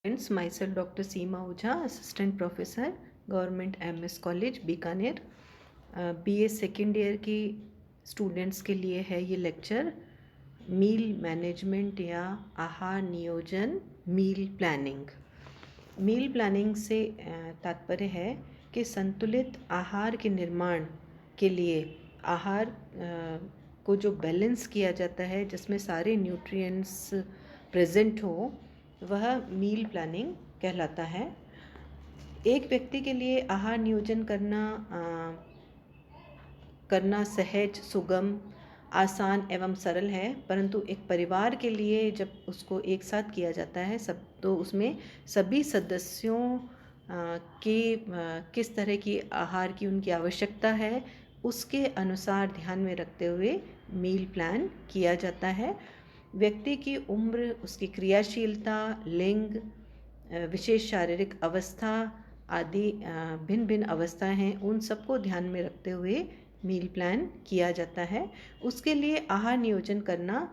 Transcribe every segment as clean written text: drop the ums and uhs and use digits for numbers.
Friends, myself Dr. Seema Ojha, Assistant Professor, Government MS College, Bikaner. BA second year की students के लिए है ये लेक्चर। मील मैनेजमेंट या आहार नियोजन, मील प्लानिंग। मील प्लानिंग से तात्पर्य है कि संतुलित आहार के निर्माण के लिए आहार को जो बैलेंस किया जाता है, जिसमें सारे न्यूट्रिएंट्स प्रेजेंट हो, वह मील प्लानिंग कहलाता है। एक व्यक्ति के लिए आहार नियोजन करना सहज, सुगम, आसान एवं सरल है, परंतु एक परिवार के लिए जब उसको एक साथ किया जाता है तो उसमें सभी सदस्यों की किस तरह की आहार की उनकी आवश्यकता है, उसके अनुसार ध्यान में रखते हुए मील प्लान किया जाता है। व्यक्ति की उम्र, उसकी क्रियाशीलता, लिंग, विशेष शारीरिक अवस्था आदि भिन्न भिन्न अवस्थाएं हैं, उन सबको ध्यान में रखते हुए मील प्लान किया जाता है। उसके लिए आहार नियोजन करना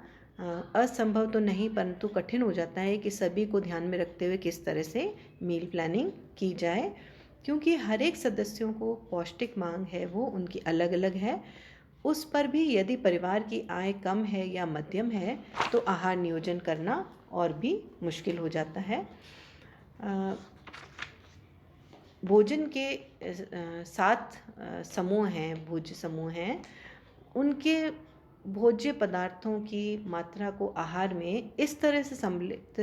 असंभव तो नहीं, परंतु कठिन हो जाता है कि सभी को ध्यान में रखते हुए किस तरह से मील प्लानिंग की जाए, क्योंकि हर एक सदस्यों को पौष्टिक मांग है वो उनकी अलग अलग है। उस पर भी यदि परिवार की आय कम है या मध्यम है तो आहार नियोजन करना और भी मुश्किल हो जाता है। भोजन के 7 समूह हैं, भोज्य समूह हैं। उनके भोज्य पदार्थों की मात्रा को आहार में इस तरह से सम्मिलित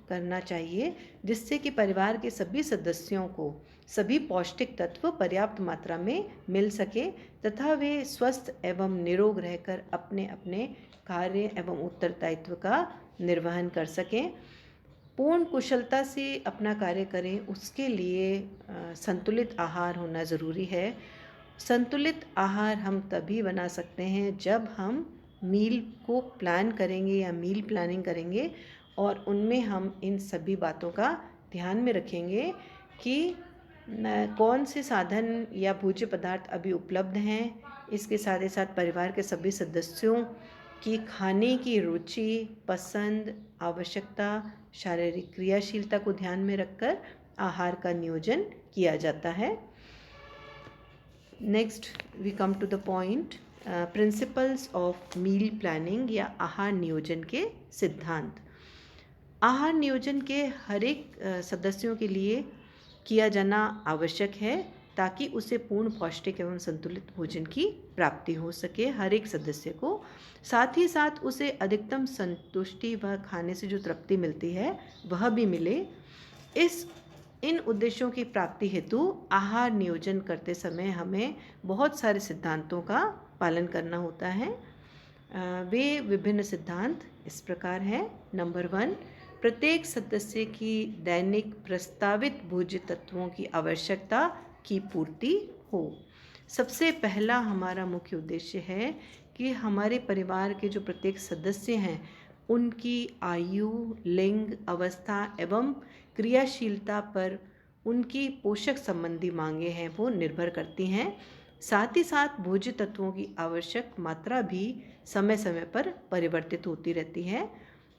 करना चाहिए जिससे कि परिवार के सभी सदस्यों को सभी पौष्टिक तत्व पर्याप्त मात्रा में मिल सके तथा वे स्वस्थ एवं निरोग रहकर अपने अपने कार्य एवं उत्तरदायित्व का निर्वहन कर सकें। पूर्ण कुशलता से अपना कार्य करें, उसके लिए संतुलित आहार होना ज़रूरी है। संतुलित आहार हम तभी बना सकते हैं जब हम मील को प्लान करेंगे या मील प्लानिंग करेंगे और उनमें हम इन सभी बातों का ध्यान में रखेंगे कि कौन से साधन या भोज्य पदार्थ अभी उपलब्ध हैं। इसके साथ ही साथ परिवार के सभी सदस्यों की खाने की रुचि, पसंद, आवश्यकता, शारीरिक क्रियाशीलता को ध्यान में रखकर आहार का नियोजन किया जाता है। Next we come to the point, principles of meal planning या आहार नियोजन के सिद्धांत। आहार नियोजन के हर एक सदस्यों के लिए किया जाना आवश्यक है ताकि उसे पूर्ण पौष्टिक एवं संतुलित भोजन की प्राप्ति हो सके हर एक सदस्य को। साथ ही साथ उसे अधिकतम संतुष्टि व खाने से जो तृप्ति मिलती है वह भी मिले। इन उद्देश्यों की प्राप्ति हेतु आहार नियोजन करते समय हमें बहुत सारे सिद्धांतों का पालन करना होता है। वे विभिन्न सिद्धांत इस प्रकार हैं। नंबर 1, प्रत्येक सदस्य की दैनिक प्रस्तावित भोज्य तत्वों की आवश्यकता की पूर्ति हो। सबसे पहला हमारा मुख्य उद्देश्य है कि हमारे परिवार के जो प्रत्येक सदस्य हैं उनकी आयु, लिंग, अवस्था एवं क्रियाशीलता पर उनकी पोषक संबंधी मांगें हैं वो निर्भर करती हैं। साथ ही साथ भोज्य तत्वों की आवश्यक मात्रा भी समय समय पर परिवर्तित होती रहती है।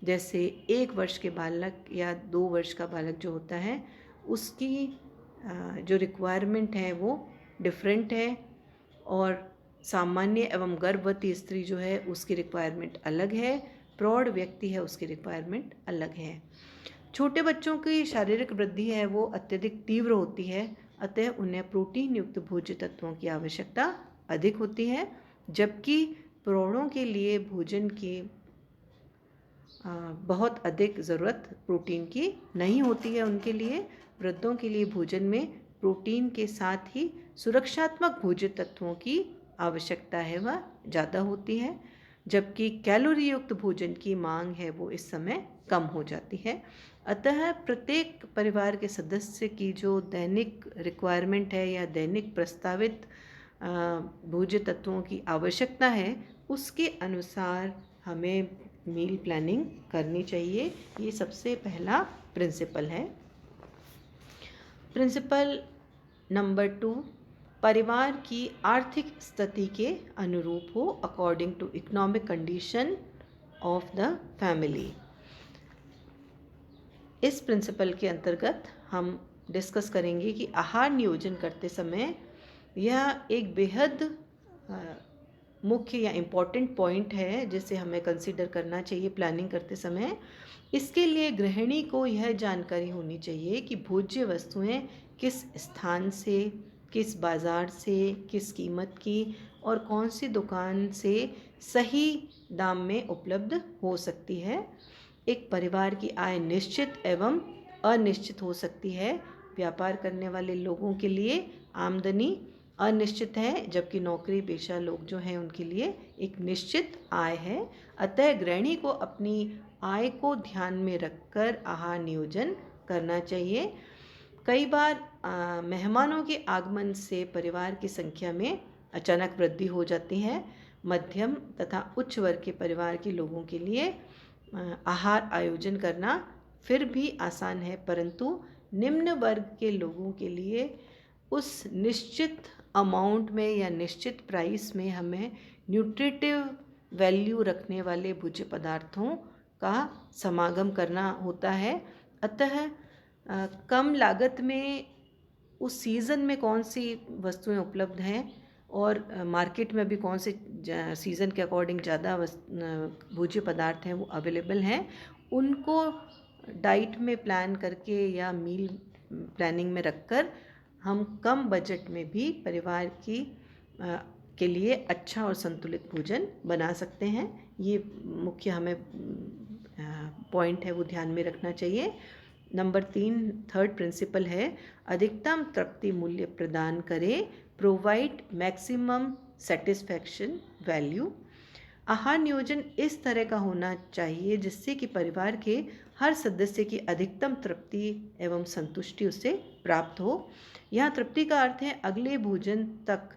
जैसे 1 वर्ष के बालक या 2 वर्ष का बालक जो होता है उसकी जो रिक्वायरमेंट है वो डिफरेंट है और सामान्य एवं गर्भवती स्त्री जो है उसकी रिक्वायरमेंट अलग है, प्रौढ़ व्यक्ति है उसकी रिक्वायरमेंट अलग है। छोटे बच्चों की शारीरिक वृद्धि है वो अत्यधिक तीव्र होती है, अतः उन्हें प्रोटीन युक्त भोज्य तत्वों की आवश्यकता अधिक होती है, जबकि प्रौढ़ों के लिए भोजन की बहुत अधिक ज़रूरत प्रोटीन की नहीं होती है। उनके लिए, वृद्धों के लिए भोजन में प्रोटीन के साथ ही सुरक्षात्मक भोज्य तत्वों की आवश्यकता है वह ज़्यादा होती है, जबकि कैलोरी युक्त भोजन की मांग है वो इस समय कम हो जाती है। अतः प्रत्येक परिवार के सदस्य की जो दैनिक रिक्वायरमेंट है या दैनिक प्रस्तावित भोज्य तत्वों की आवश्यकता है उसके अनुसार हमें मील प्लानिंग करनी चाहिए। ये सबसे पहला प्रिंसिपल है। प्रिंसिपल नंबर 2, परिवार की आर्थिक स्थिति के अनुरूप हो, according to economic condition of the family. इस प्रिंसिपल के अंतर्गत हम डिस्कस करेंगे कि आहार नियोजन करते समय यह एक बेहद मुख्य या इम्पॉर्टेंट पॉइंट है जिसे हमें कंसीडर करना चाहिए प्लानिंग करते समय। इसके लिए गृहिणी को यह जानकारी होनी चाहिए कि भोज्य वस्तुएं किस स्थान से, किस बाज़ार से, किस कीमत की और कौन सी दुकान से सही दाम में उपलब्ध हो सकती है। एक परिवार की आय निश्चित एवं अनिश्चित हो सकती है। व्यापार करने वाले लोगों के लिए आमदनी अनिश्चित है, जबकि नौकरी पेशा लोग जो हैं उनके लिए एक निश्चित आय है। अतः गृहिणी को अपनी आय को ध्यान में रखकर आहार नियोजन करना चाहिए। कई बार मेहमानों के आगमन से परिवार की संख्या में अचानक वृद्धि हो जाती है। मध्यम तथा उच्च वर्ग के परिवार के लोगों के लिए आहार आयोजन करना फिर भी आसान है, परंतु निम्न वर्ग के लोगों के लिए उस निश्चित अमाउंट में या निश्चित प्राइस में हमें न्यूट्रिटिव वैल्यू रखने वाले भोज्य पदार्थों का समागम करना होता है। अतः कम लागत में उस सीज़न में कौन सी वस्तुएं उपलब्ध हैं और मार्केट में भी कौन से सीज़न के अकॉर्डिंग ज़्यादा भोज्य पदार्थ हैं वो अवेलेबल हैं, उनको डाइट में प्लान करके या मील प्लानिंग में रखकर हम कम बजट में भी परिवार के लिए अच्छा और संतुलित भोजन बना सकते हैं। ये मुख्य हमें पॉइंट है वो ध्यान में रखना चाहिए। नंबर 3 थर्ड प्रिंसिपल है अधिकतम तृप्ति मूल्य प्रदान करे, प्रोवाइड मैक्सिमम सेटिस्फैक्शन वैल्यू। आहार नियोजन इस तरह का होना चाहिए जिससे कि परिवार के हर सदस्य की अधिकतम तृप्ति एवं संतुष्टि उससे प्राप्त हो। यहाँ तृप्ति का अर्थ है अगले भोजन तक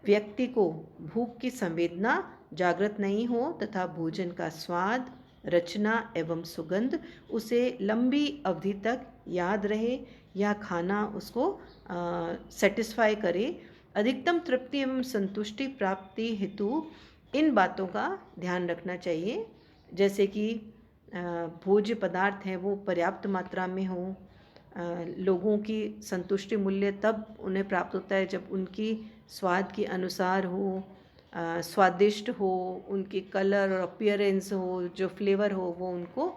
व्यक्ति को भूख की संवेदना जागृत नहीं हो तथा भोजन का स्वाद, रचना एवं सुगंध उसे लंबी अवधि तक याद रहे या खाना उसको सेटिस्फाई करे। अधिकतम तृप्ति एवं संतुष्टि प्राप्ति हेतु इन बातों का ध्यान रखना चाहिए, जैसे कि भोज्य पदार्थ हैं वो पर्याप्त मात्रा में हो, लोगों की संतुष्टि मूल्य तब उन्हें प्राप्त होता है जब उनकी स्वाद के अनुसार हो, स्वादिष्ट हो, उनकी कलर और अपीयरेंस हो, जो फ्लेवर हो वो उनको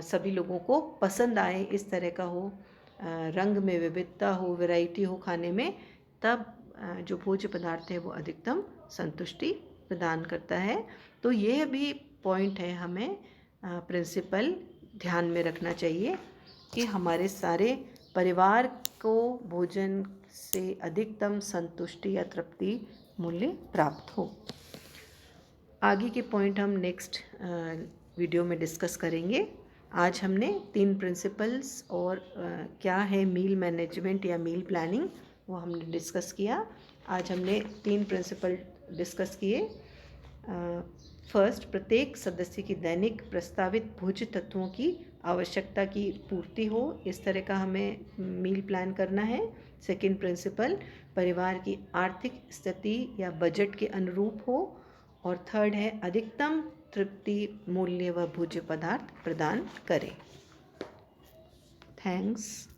सभी लोगों को पसंद आए, इस तरह का हो, रंग में विविधता हो, वैरायटी हो खाने में, तब जो भोज्य पदार्थ है वो अधिकतम संतुष्टि प्रदान करता है। तो यह भी पॉइंट है हमें प्रिंसिपल ध्यान में रखना चाहिए कि हमारे सारे परिवार को भोजन से अधिकतम संतुष्टि या तृप्ति मूल्य प्राप्त हो। आगे के पॉइंट हम नेक्स्ट वीडियो में डिस्कस करेंगे। आज हमने 3 प्रिंसिपल्स और क्या है मील मैनेजमेंट या मील प्लानिंग वो हमने डिस्कस किया। आज हमने 3 प्रिंसिपल डिस्कस किए। फर्स्ट, प्रत्येक सदस्य की दैनिक प्रस्तावित भोज्य तत्वों की आवश्यकता की पूर्ति हो, इस तरह का हमें मील प्लान करना है। सेकंड प्रिंसिपल, परिवार की आर्थिक स्थिति या बजट के अनुरूप हो। और थर्ड है अधिकतम तृप्ति मूल्य व भोज्य पदार्थ प्रदान करें। थैंक्स।